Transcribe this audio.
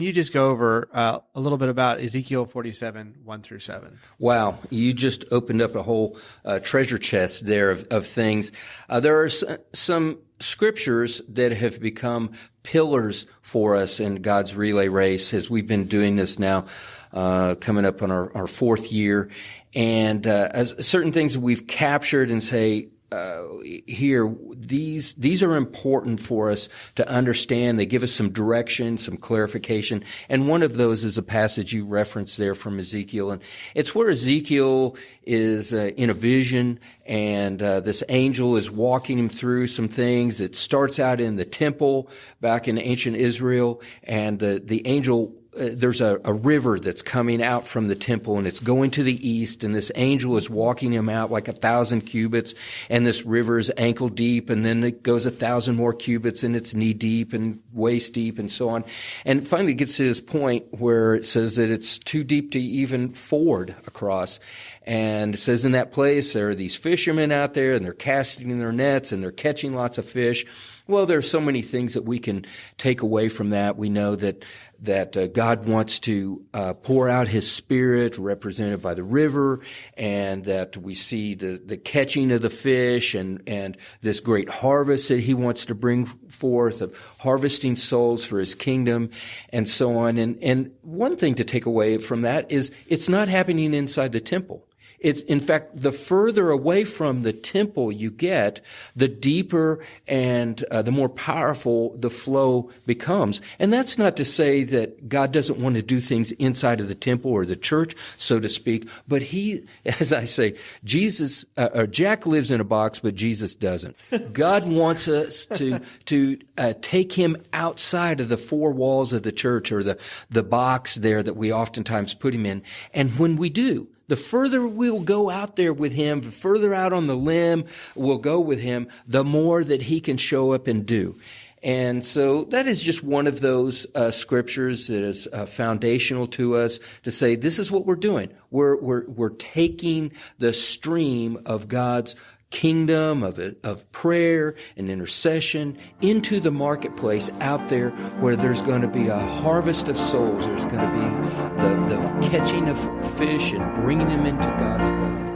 Can you just go over a little bit about Ezekiel 47, 1 through 7? Wow, you just opened up a whole treasure chest there of things. There are some scriptures that have become pillars for us in God's relay race as we've been doing this now, coming up on our fourth year. And as certain things that we've captured and say, here, these are important for us to understand. They give us some direction, some clarification. And one of those is a passage you referenced there from Ezekiel. And it's where Ezekiel is in a vision, and this angel is walking him through some things. It starts out in the temple back in ancient Israel, and the angel there's a river that's coming out from the temple, and it's going to the east, and this angel is walking him out like 1,000 cubits, and this river is ankle deep, and then it goes 1,000 more cubits, and it's knee deep and waist deep and so on. And finally it gets to this point where it says that it's too deep to even ford across. And it says in that place there are these fishermen out there, and they're casting their nets, and they're catching lots of fish. Well, there are so many things that we can take away from that. We know that God wants to pour out His Spirit, represented by the river, and that we see the catching of the fish and this great harvest that He wants to bring forth of harvesting souls for His kingdom, and so on. And one thing to take away from that is it's not happening inside the temple. It's, in fact, the further away from the temple you get, the deeper and the more powerful the flow becomes. And that's not to say that God doesn't want to do things inside of the temple or the church, so to speak. But He, as I say, Jack lives in a box, but Jesus doesn't. God wants us to take Him outside of the four walls of the church or the box there that we oftentimes put Him in. And when we do, the further we'll go out there with Him, the further out on the limb we'll go with Him, the more that He can show up and do. And so that is just one of those scriptures that is foundational to us to say this is what we're doing. We're taking the stream of God's kingdom of prayer and intercession into the marketplace out there where there's going to be a harvest of souls. There's going to be the catching of fish and bringing them into God's boat.